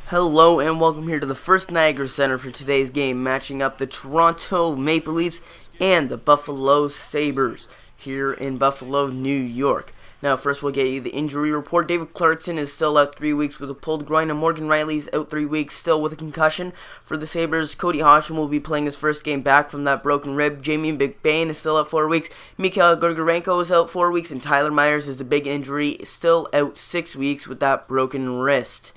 Hello and welcome here to the first Niagara Center for today's game, matching up the Toronto Maple Leafs and the Buffalo Sabres here in Buffalo, New York. Now, first we'll get you the injury report. David Clarkson is still out 3 weeks with a pulled groin, and Morgan Riley's out 3 weeks still with a concussion. For the Sabres, Cody Hodgson will be playing his first game back from that broken rib. Jamie McBain is still out 4 weeks. Mikhail Grigorenko is out 4 weeks, and Tyler Myers is the big injury, still out 6 weeks with that broken wrist.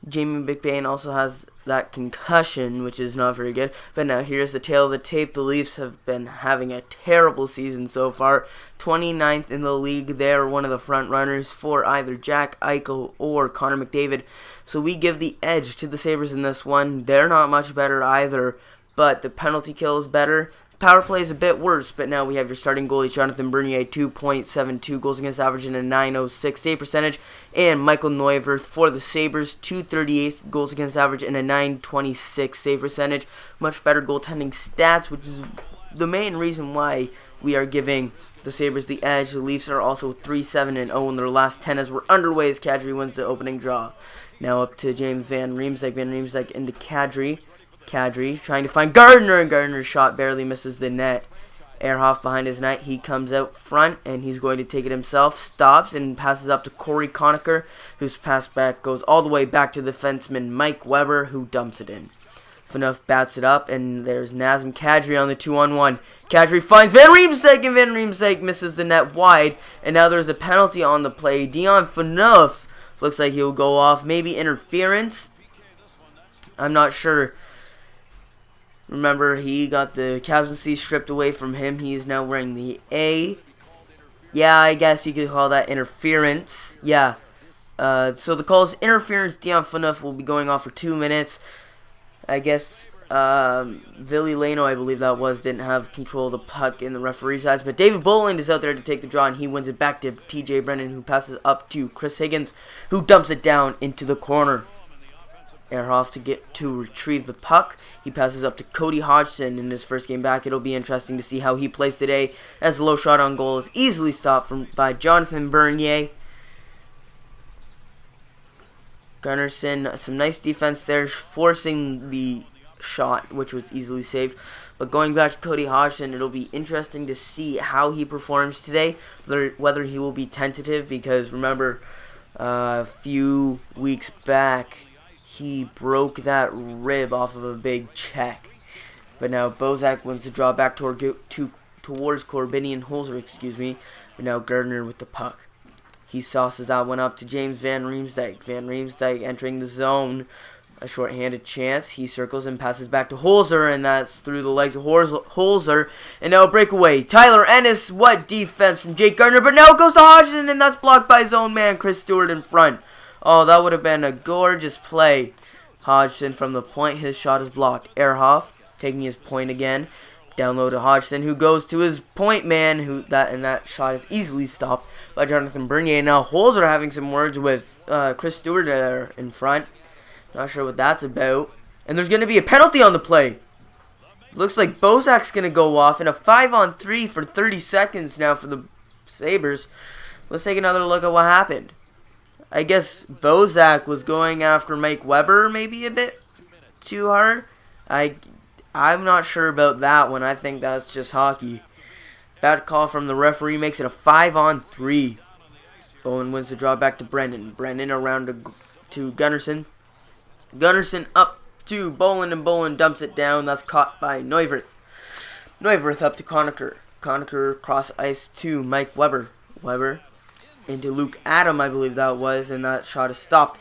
Jamie McBain also has that concussion, which is not very good. But now here's the tale of the tape. The Leafs have been having a terrible season so far. 29th in the league. They're one of the front runners for either Jack Eichel or Connor McDavid. So we give the edge to the Sabres in this one. They're not much better either, but the penalty kill is better. Power play is a bit worse, but now we have your starting goalie, Jonathan Bernier, 2.72 goals against average and a 9.06 save percentage, and Michael Neuvirth for the Sabres, 2.38 goals against average and a 9.26 save percentage. Much better goaltending stats, which is the main reason why we are giving the Sabres the edge. The Leafs are also 3-7-0 in their last 10 as we're underway as Kadri wins the opening draw. Now up to James Van Riemsdyk. Van Riemsdyk into Kadri. Kadri trying to find Gardner, and Gardner's shot barely misses the net. Ehrhoff behind his net. He comes out front, and he's going to take it himself. Stops and passes up to Corey Conacher, whose pass back goes all the way back to the defenseman Mike Weber, who dumps it in. Phaneuf bats it up, and there's Nazem Kadri on the 2-on-1. Kadri finds Van Riemsdyk, and Van Riemsdyk misses the net wide. And now there's a penalty on the play. Dion Phaneuf looks like he'll go off. Maybe interference. I'm not sure. Remember, he got the captaincy stripped away from him. He is now wearing the A. Yeah, I guess you could call that interference. Yeah. So the call is interference. Dion Phaneuf will be going off for 2 minutes. I guess Ville Leno, I believe that was, didn't have control of the puck in the referee's eyes. But David Boland is out there to take the draw, and he wins it back to TJ Brennan, who passes up to Chris Higgins, who dumps it down into the corner. Ehrhoff to retrieve the puck. He passes up to Cody Hodgson in his first game back. It'll be interesting to see how he plays today, as the low shot on goal is easily stopped by Jonathan Bernier. Gunnarsson, some nice defense there, forcing the shot, which was easily saved. But going back to Cody Hodgson, it'll be interesting to see how he performs today, whether he will be tentative, because remember, a few weeks back, he broke that rib off of a big check. But now Bozak wins the draw back towards Corbinian Holzer, But now Gardner with the puck. He sauces that one up to James Van Riemsdyk. Van Riemsdyk entering the zone. A short-handed chance. He circles and passes back to Holzer, and that's through the legs of Holzer. And now a breakaway. Tyler Ennis, what defense from Jake Gardner. But now it goes to Hodgson, and that's blocked by his own man, Chris Stewart, in front. Oh, that would have been a gorgeous play. Hodgson from the point. His shot is blocked. Ehrhoff taking his point again. Down low to Hodgson, who goes to his point man. That shot is easily stopped by Jonathan Bernier. Now Holzer having some words with Chris Stewart there in front. Not sure what that's about. And there's going to be a penalty on the play. Looks like Bozak's going to go off in a 5-on-3 for 30 seconds now for the Sabres. Let's take another look at what happened. I guess Bozak was going after Mike Weber maybe a bit too hard. I'm not sure about that one. I think that's just hockey. Bad call from the referee makes it a 5-on-3. Bowen wins the draw back to Brennan. Brennan around to Gunnarsson. Gunnarsson up to Boland, and Boland dumps it down. That's caught by Neuvirth. Neuvirth up to Conacher. Conacher cross ice to Mike Weber. Weber into Luke Adam, I believe that was, and that shot is stopped.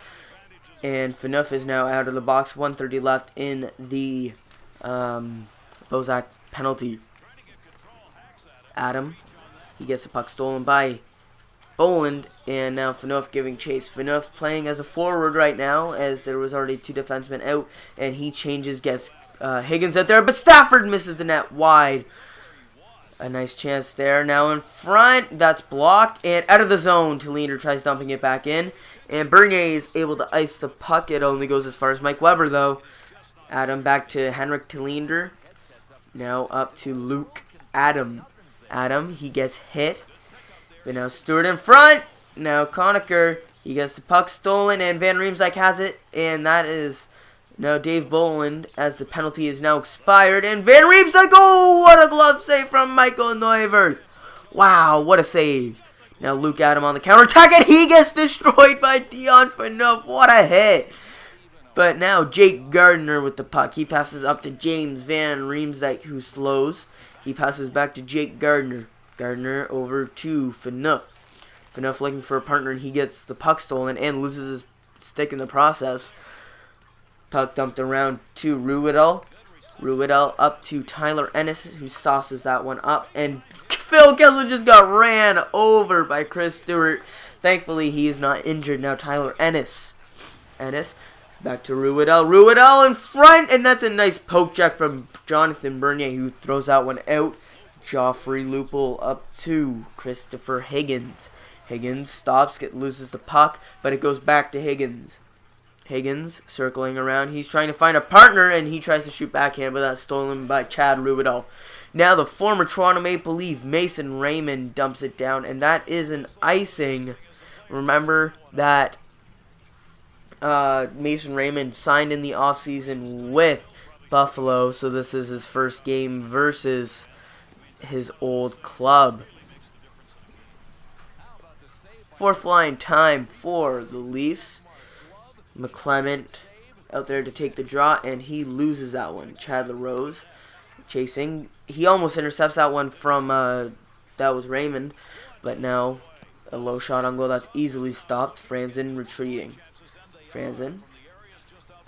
And Phaneuf is now out of the box. 1:30 left in the Bozak penalty. Adam, he gets the puck stolen by Boland, and now Phaneuf giving chase. Phaneuf playing as a forward right now, as there was already 2 defensemen out, and he changes, gets Higgins out there, but Stafford misses the net wide. A nice chance there. Now in front. That's blocked. And out of the zone. Tallinder tries dumping it back in. And Bernier is able to ice the puck. It only goes as far as Mike Weber, though. Adam back to Henrik Tallinder. Now up to Luke Adam. Adam, he gets hit. But now Stewart in front. Now Conacher. He gets the puck stolen, and Van Riemsdyk has it, and that is now Dave Boland, as the penalty is now expired. And Van Riemsdyk, oh, what a glove save from Michael Neuwirth. Wow, what a save. Now Luke Adam on the counter-attack, and he gets destroyed by Dion Phaneuf. What a hit. But now Jake Gardner with the puck. He passes up to James Van Riemsdyk, who slows. He passes back to Jake Gardner. Gardner over to Phaneuf. Phaneuf looking for a partner, and he gets the puck stolen and loses his stick in the process. Puck dumped around to Ruedel. Ruedel up to Tyler Ennis, who sauces that one up. And Phil Kessler just got ran over by Chris Stewart. Thankfully, he is not injured. Now Tyler Ennis. Ennis back to Ruedel. Ruedel in front, and that's a nice poke check from Jonathan Bernier, who throws that one out. Joffrey Lupul up to Christopher Higgins. Higgins stops, loses the puck, but it goes back to Higgins. Higgins circling around. He's trying to find a partner, and he tries to shoot backhand, but that's stolen by Chad Ruedel. Now the former Toronto Maple Leaf, Mason Raymond, dumps it down, and that is an icing. Remember that Mason Raymond signed in the offseason with Buffalo, so this is his first game versus his old club. Fourth line time for the Leafs. McClement out there to take the draw, and he loses that one. Chad LaRose chasing. He almost intercepts that one from, that was Raymond, but now a low shot on goal that's easily stopped. Franzen retreating. Franzen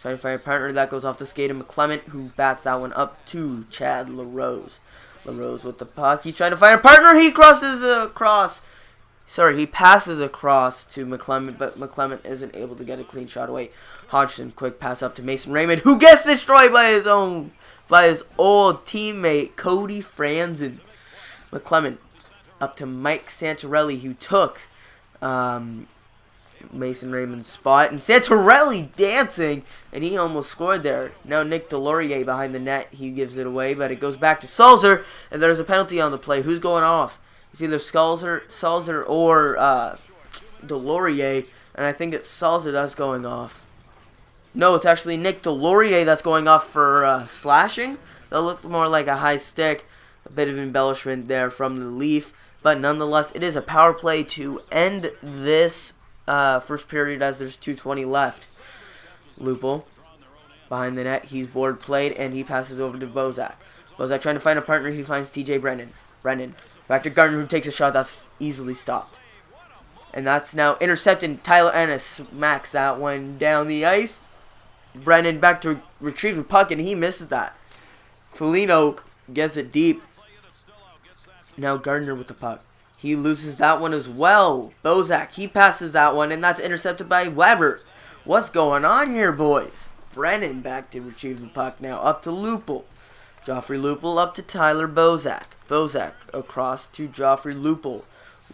trying to find a partner. That goes off the skate of McClement, who bats that one up to Chad LaRose. LaRose with the puck. He's trying to find a partner. He crosses across. He passes across to McClement, but McClement isn't able to get a clean shot away. Hodgson, quick pass up to Mason Raymond, who gets destroyed by his old teammate, Cody Franzen. McClement up to Mike Santorelli, who took Mason Raymond's spot. And Santorelli dancing, and he almost scored there. Now Nick Delorier behind the net. He gives it away, but it goes back to Sulzer, and there's a penalty on the play. Who's going off? It's either Sulzer or Delorier, and I think it's Sulzer that's going off. No, it's actually Nick Delorier that's going off for slashing. That looked more like a high stick. A bit of embellishment there from the Leaf, but nonetheless, it is a power play to end this first period as there's 2:20 left. Lupul behind the net. He's board played, and he passes over to Bozak. Bozak trying to find a partner. He finds TJ Brennan. Brennan back to Gardner, who takes a shot that's easily stopped. And that's now intercepted. Tyler Ennis smacks that one down the ice. Brennan back to retrieve the puck, and he misses that. Foligno gets it deep. Now Gardner with the puck. He loses that one as well. Bozak, he passes that one, and that's intercepted by Weber. What's going on here, boys? Brennan back to retrieve the puck now. Up to Lupul. Joffrey Lupul up to Tyler Bozak. Bozak across to Joffrey Lupul.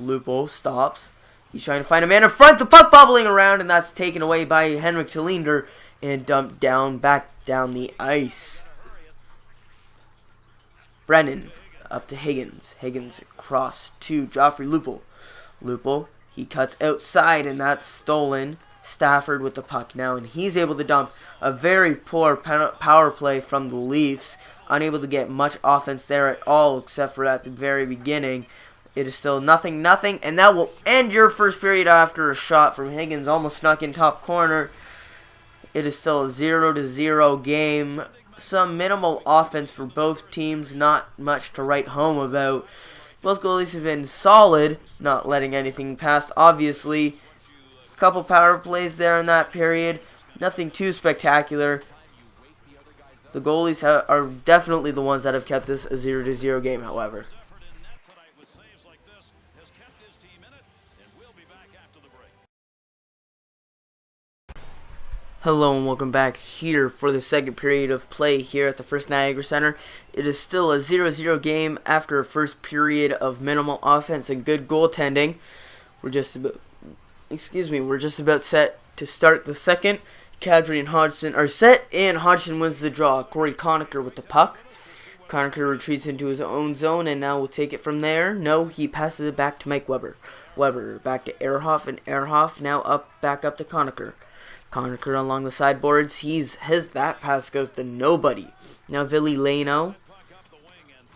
Lupul stops. He's trying to find a man in front. The puck bubbling around, and that's taken away by Henrik Telinder and dumped back down the ice. Brennan up to Higgins. Higgins across to Joffrey Lupul. Lupul, he cuts outside, and that's stolen. Stafford with the puck now, and he's able to dump. A very poor power play from the Leafs. Unable to get much offense there at all, except for at the very beginning. It is still 0-0, and that will end your first period after a shot from Higgins. Almost snuck in top corner. It is still a 0-0 game. Some minimal offense for both teams. Not much to write home about. Both goalies have been solid, not letting anything pass. Obviously, a couple power plays there in that period. Nothing too spectacular. The goalies are definitely the ones that have kept this a 0-0 game, however. Hello and welcome back here for the second period of play here at the First Niagara Center. It is still a 0-0 game after a first period of minimal offense and good goaltending. We're just about set to start the second. Kadri and Hodgson are set, and Hodgson wins the draw. Corey Conacher with the puck. Conacher retreats into his own zone, and now we'll take it from there. No, he passes it back to Mike Weber. Weber back to Ehrhoff, and Ehrhoff now back up to Conacher. Conacher along the sideboards. That pass goes to nobody. Now Ville Leno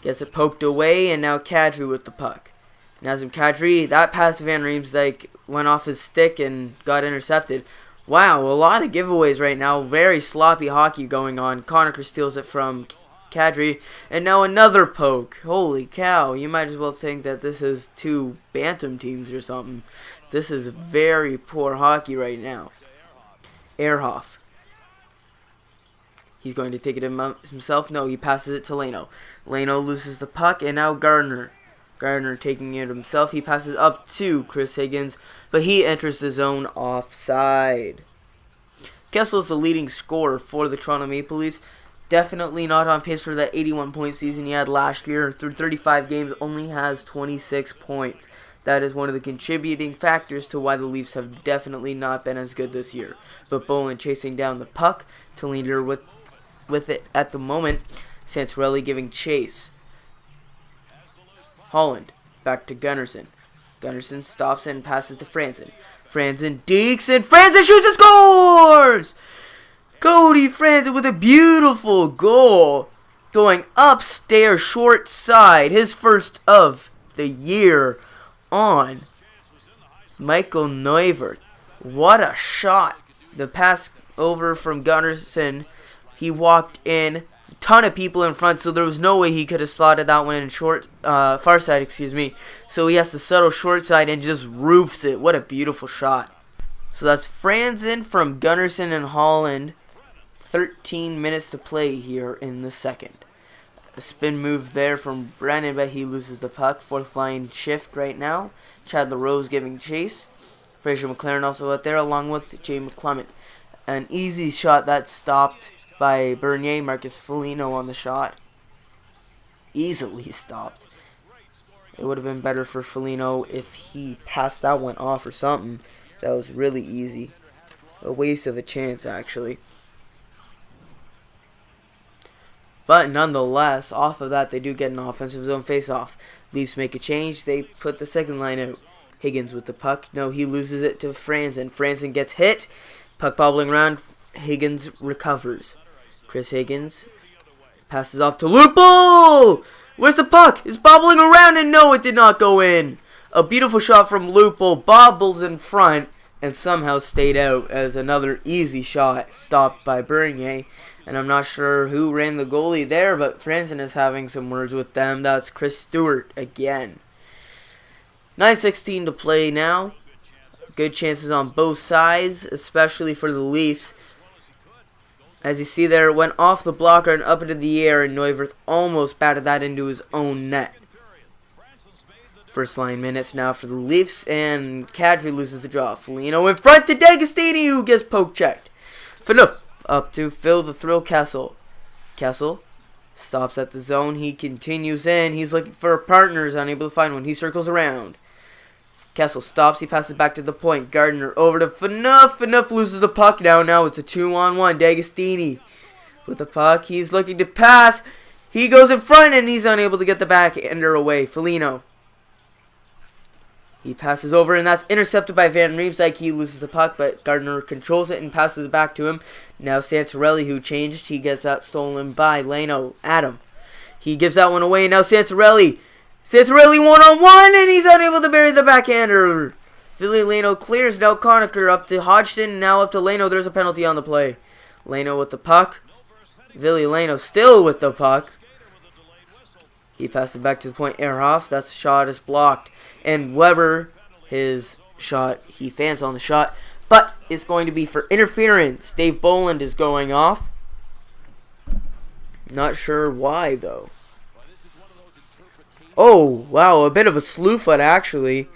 gets it poked away, and now Kadri with the puck. Nazem Kadri, that pass to Van Riemsdyk went off his stick and got intercepted. Wow, a lot of giveaways right now. Very sloppy hockey going on. Conacher steals it from Kadri, and now another poke. Holy cow, you might as well think that this is two bantam teams or something. This is very poor hockey right now. Ehrhoff. He's going to take it himself. No, he passes it to Leno. Leno loses the puck, and now Gardner. Gardner taking it himself. He passes up to Chris Higgins, but he enters the zone offside. Kessel's the leading scorer for the Toronto Maple Leafs. Definitely not on pace for that 81-point season he had last year. Through 35 games, only has 26 points. That is one of the contributing factors to why the Leafs have definitely not been as good this year. But Bolin chasing down the puck to leader with it at the moment. Santorelli giving chase. Holland back to Gunnarsson. Gunnarsson stops and passes to Franzen. Franzen dekes and Franzen shoots and scores! Cody Franzen with a beautiful goal. Going upstairs short side. His first of the year on Michael Neuvirth. What a shot. The pass over from Gunnarsson. He walked in. Ton of people in front, so there was no way he could have slotted that one in far side, So he has to settle short side and just roofs it. What a beautiful shot. So that's Franzen from Gunnarsson and Holland. 13 minutes to play here in the second. A spin move there from Brennan, but he loses the puck. Fourth line shift right now. Chad LaRose giving chase. Fraser McLaren also out there along with Jay McClement. An easy shot that stopped by Bernier. Marcus Foligno on the shot. Easily stopped. It would have been better for Foligno if he passed that one off or something. That was really easy. A waste of a chance, actually. But nonetheless, off of that, they do get an offensive zone face-off. Leafs make a change. They put the second line out. Higgins with the puck. No, he loses it to Franzen. Franzen gets hit. Puck bobbling around. Higgins recovers. Chris Higgins passes off to Lupul! Where's the puck? It's bobbling around, and no, it did not go in. A beautiful shot from Lupul. Bobbled in front and somehow stayed out as another easy shot stopped by Bernier. And I'm not sure who ran the goalie there, but Franzen is having some words with them. That's Chris Stewart again. 9:16 to play now. Good chances on both sides, especially for the Leafs. As you see there, it went off the blocker and up into the air, and Neuvirth almost batted that into his own net. First line minutes now for the Leafs, and Kadri loses the draw. Foligno in front to D'Agostini, who gets poke checked. Phaneuf up to Phil the Thrill Kessel. Kessel stops at the zone. He continues in. He's looking for a partner. Is unable to find one. He circles around. Kessel stops. He passes back to the point. Gardner over to Phaneuf. Phaneuf loses the puck now. Now it's a 2-on-1. D'Agostini with the puck. He's looking to pass. He goes in front and he's unable to get the backhander away. Foligno. He passes over, and that's intercepted by Van Riemsdyk. He loses the puck, but Gardner controls it and passes it back to him. Now Santorelli, who changed, he gets that stolen by Leno. Adam. He gives that one away, and now Santorelli. Santorelli one-on-one, and he's unable to bury the backhander. Ville Leno clears. Now Conacher up to Hodgson, now up to Leno. There's a penalty on the play. Leno with the puck. Ville Leno still with the puck. He passed it back to the point. Ehrhoff. That shot is blocked. And Weber, his shot, he fans on the shot. But it's going to be for interference. Dave Boland is going off. Not sure why, though. Oh, wow. A bit of a slew foot, actually.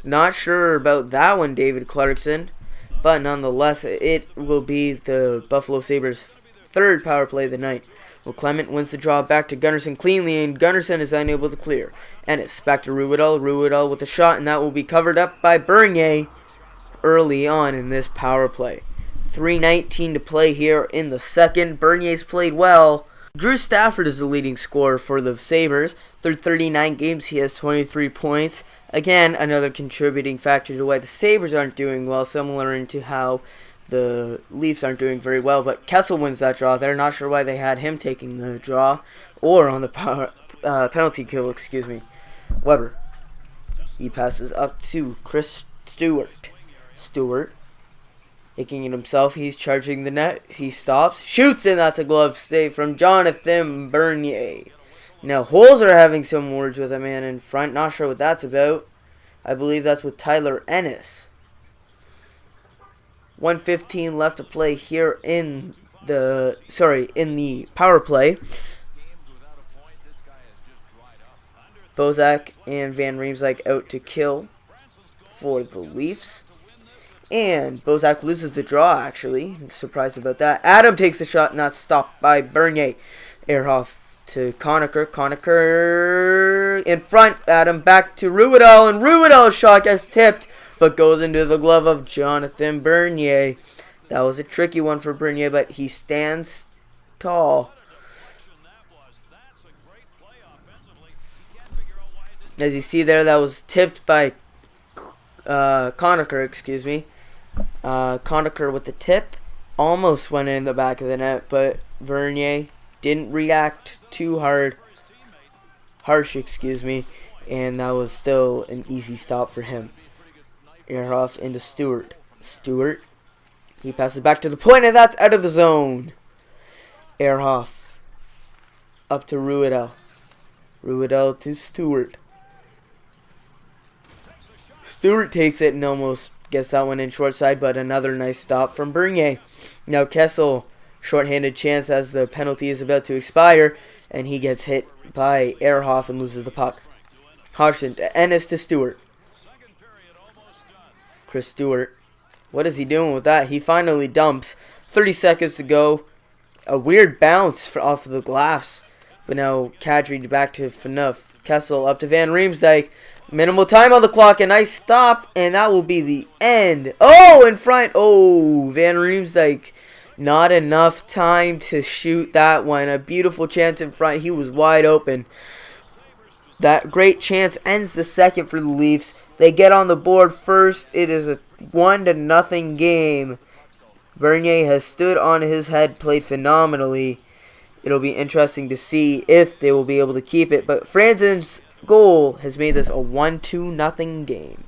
Not sure about that one, David Clarkson. But nonetheless, it will be the Buffalo Sabres' third power play of the night. Well, Clement wins the draw back to Gunnarsson cleanly, and Gunnarsson is unable to clear. And it's back to Ruhwedel. Ruhwedel with a shot, and that will be covered up by Bernier early on in this power play. 3:19 to play here in the second. Bernier's played well, Drew Stafford is the leading scorer for the Sabres. Through 39 games, he has 23 points. Again, another contributing factor to why the Sabres aren't doing well, similar to how the Leafs aren't doing very well. But Kessel wins that draw. They're not sure why they had him taking the draw or on the penalty kill, Weber. He passes up to Chris Stewart. Stewart, taking it himself, he's charging the net. He stops, shoots, and that's a glove save from Jonathan Bernier. Now, Holes are having some words with a man in front. Not sure what that's about. I believe that's with Tyler Ennis. 1:15 left to play here in the power play. Bozak and Van Riemsdyk out to kill for the Leafs. And Bozak loses the draw, actually. I'm surprised about that. Adam takes the shot, not stopped by Bernier. Ehrhoff to Conacher. Conacher in front. Adam back to Ruidel. And Ruidel's shot gets tipped, but goes into the glove of Jonathan Bernier. That was a tricky one for Bernier, but he stands tall. As you see there, that was tipped by Conacher, Conacher with the tip. Almost went in the back of the net, but Bernier didn't react too harsh, and that was still an easy stop for him. Ehrhoff into Stewart. Stewart, he passes back to the point, and that's out of the zone. Ehrhoff up to Ruidel. Ruidel to Stewart. Stewart takes it and almost gets that one in short side, but another nice stop from Bernier. Now Kessel, shorthanded chance as the penalty is about to expire, and he gets hit by Ehrhoff and loses the puck. Hodgson to Ennis to Stewart. Chris Stewart, what is he doing with that? He finally dumps. 30 seconds to go. A weird bounce off of the glass, but now Kadri back to Phaneuf. Kessel up to Van Riemsdyk. Minimal time on the clock, a nice stop, and that will be the end. Oh, in front. Oh, Van Riemsdyk. Not enough time to shoot that one. A beautiful chance in front. He was wide open. That great chance ends the second for the Leafs. They get on the board first. It is a 1-0 game. Bernier has stood on his head, played phenomenally. It'll be interesting to see if they will be able to keep it. But Franzen's goal has made this a 1-2 game.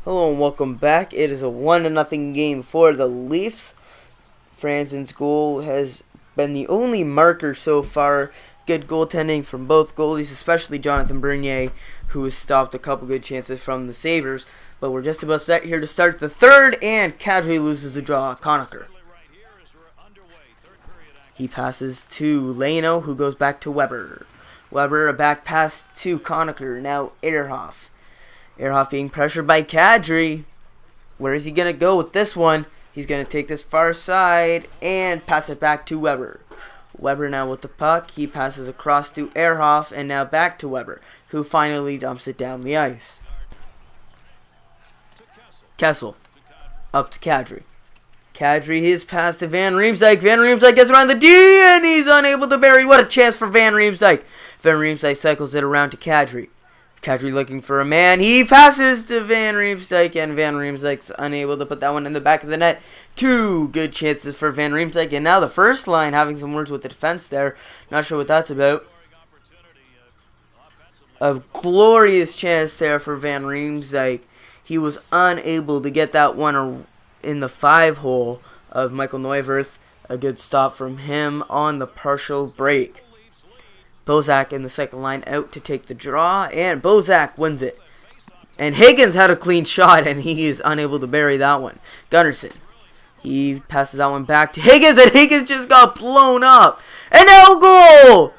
Hello and welcome back. It is a 1-0 game for the Leafs. Franzen's goal has been the only marker so far. Good goaltending from both goalies, especially Jonathan Bernier, who has stopped a couple good chances from the Sabres. But we're just about set here to start the third, and Kadri loses the draw. Conacher. He passes to Leno, who goes back to Weber. Weber, a back pass to Conacher. Now Ehrhoff. Ehrhoff being pressured by Kadri. Where is he going to go with this one? He's going to take this far side and pass it back to Weber. Weber now with the puck. He passes across to Ehrhoff and now back to Weber, who finally dumps it down the ice. Kessel up to Kadri. Kadri, his pass to Van Riemsdyk. Van Riemsdyk gets around the D and he's unable to bury. What a chance for Van Riemsdyk. Van Riemsdyk cycles it around to Kadri. Kadri looking for a man. He passes to Van Riemsdyk, and Van Riemsdyk's unable to put that one in the back of the net. Two good chances for Van Riemsdyk, and now the first line having some words with the defense there. Not sure what that's about. A glorious chance there for Van Riemsdyk. He was unable to get that one in the 5-hole of Michael Neuwirth. A good stop from him on the partial break. Bozak in the second line out to take the draw, and Bozak wins it. And Higgins had a clean shot, and he is unable to bury that one. Gunnarsson, he passes that one back to Higgins, and Higgins just got blown up. And now goal!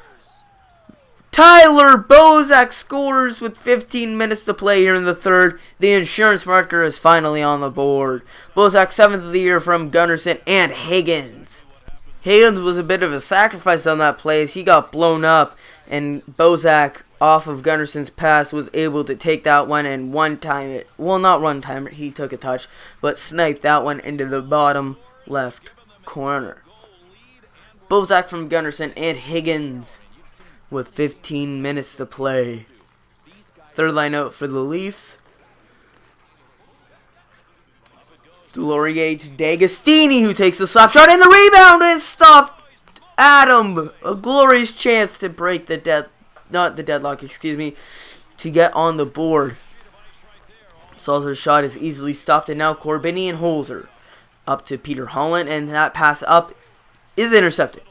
Tyler Bozak scores with 15 minutes to play here in the third. The insurance marker is finally on the board. Bozak 7th of the year from Gunnarsson and Higgins. Higgins was a bit of a sacrifice on that play as he got blown up, and Bozak off of Gunnarsson's pass, was able to take that one and one-time it. Well, not one-time it, he took a touch, but sniped that one into the bottom left corner. Bozak from Gunnarsson and Higgins with 15 minutes to play. Third line out for the Leafs. Delorier to D'Agostini, who takes the slap shot and the rebound and stopped Adam. A glorious chance to break the deadlock, to get on the board. Salzer's shot is easily stopped, and now Corbini and Holzer up to Peter Holland, and that pass up is intercepted.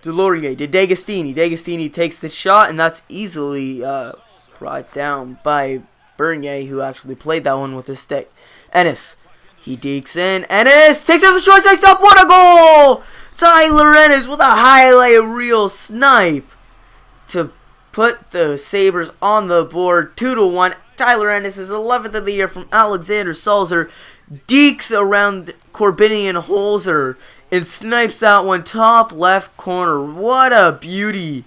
Delorier to D'Agostini. D'Agostini takes the shot, and that's easily brought down by Bernier, who actually played that one with his stick. Ennis. He dekes in. Ennis takes out the short side stop. What a goal! Tyler Ennis with a highlight reel snipe to put the Sabres on the board. 2-1. Tyler Ennis is 11th of the year from Alexander Salzer. Dekes around Corbini and Holzer and snipes that one top left corner. What a beauty.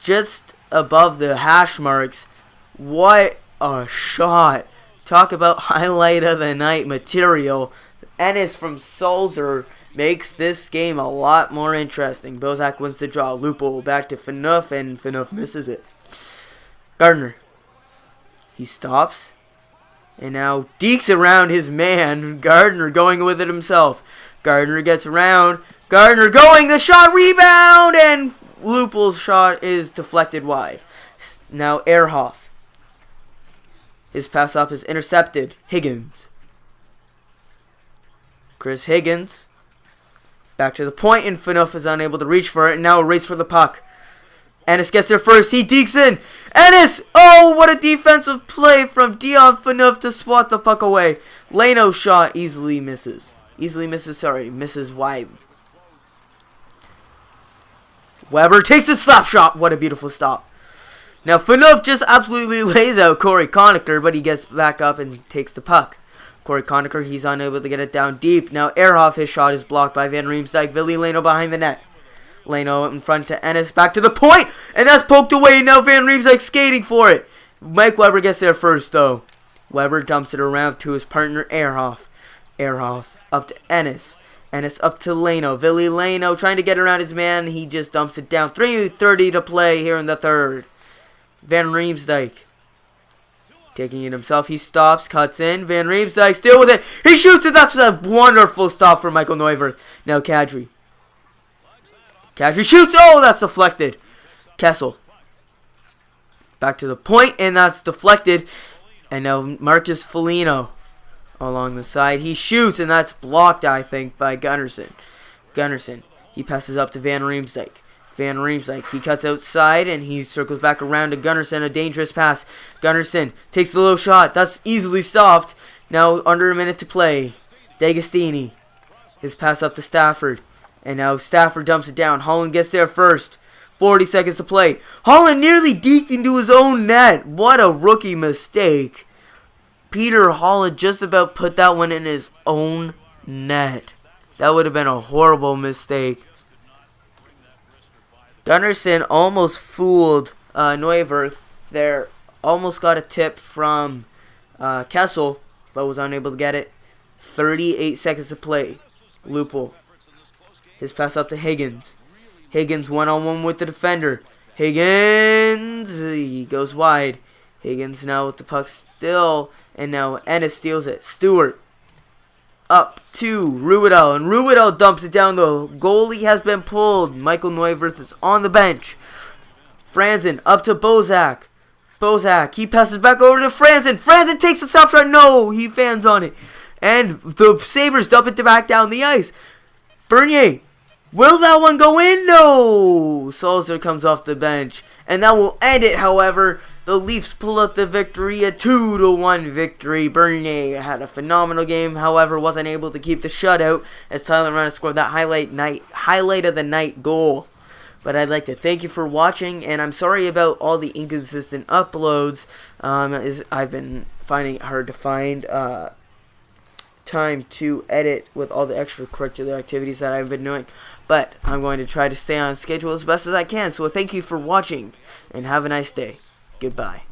Just above the hash marks. What a shot. Talk about highlight of the night material. Ennis from Salzer makes this game a lot more interesting. Bozak wins the draw. Lupo back to Phaneuf, and Phaneuf misses it. Gardner. He stops. And now dekes around his man. Gardner going with it himself. Gardner gets around. Gardner going. The shot, rebound. And Lupo's shot is deflected wide. Now Ehrhoff. His pass up is intercepted. Higgins. Chris Higgins. Back to the point, and Phaneuf is unable to reach for it. And now a race for the puck. Ennis gets there first. He dekes in. Ennis! Oh, what a defensive play from Dion Phaneuf to swat the puck away. Leno's shot misses wide. Weber takes a slap shot. What a beautiful stop. Now, Phaneuf just absolutely lays out Corey Conacher, but he gets back up and takes the puck. Corey Conacher, he's unable to get it down deep. Now, Ehrhoff, his shot is blocked by Van Riemsdyk. Ville Leno behind the net. Leno in front to Ennis, back to the point, and that's poked away. Now Van Riemsdyk skating for it. Mike Weber gets there first, though. Weber dumps it around to his partner, Ehrhoff. Ehrhoff up to Ennis. Ennis up to Leno. Ville Leno trying to get around his man. He just dumps it down. 3:30 to play here in the third. Van Riemsdyk taking it himself. He stops, cuts in. Van Riemsdyk still with it. He shoots it. That's a wonderful stop for Michael Neuwirth. Now Kadri. Kadri shoots. Oh, that's deflected. Kessel. Back to the point, and that's deflected. And now Marcus Foligno along the side. He shoots, and that's blocked, I think, by Gunnarsson. Gunnarsson. He passes up to Van Riemsdyk. Van Riemsdyk, he cuts outside, and he circles back around to Gunnarsson. A dangerous pass. Gunnarsson takes the low shot. That's easily stopped. Now under a minute to play. D'Agostini. His pass up to Stafford. And now Stafford dumps it down. Holland gets there first. 40 seconds to play. Holland nearly deked into his own net. What a rookie mistake. Peter Holland just about put that one in his own net. That would have been a horrible mistake. Gunnarsson almost fooled Neuwirth there. Almost got a tip from Kessel, but was unable to get it. 38 seconds to play. Lupo. His pass up to Higgins. Higgins one-on-one with the defender. Higgins, he goes wide. Higgins now with the puck still, and now Ennis steals it. Stewart up to Ruidel, and Ruidel dumps it down. The goalie has been pulled. Michael Neuwirth is on the bench. Franzen up to Bozak. Bozak, he passes back over to Franzen. Franzen takes the stop shot. No, he fans on it. And the Sabres dump it back down the ice. Bernier, will that one go in? No. Salzer comes off the bench, and that will end it. However, the Leafs pull out the victory, a 2-1 victory. Bernier had a phenomenal game, however, wasn't able to keep the shutout as Tyler Ennis scored that highlight of the night goal. But I'd like to thank you for watching, and I'm sorry about all the inconsistent uploads. I've been finding it hard to find time to edit with all the extracurricular activities that I've been doing. But I'm going to try to stay on schedule as best as I can. So thank you for watching, and have a nice day. Goodbye.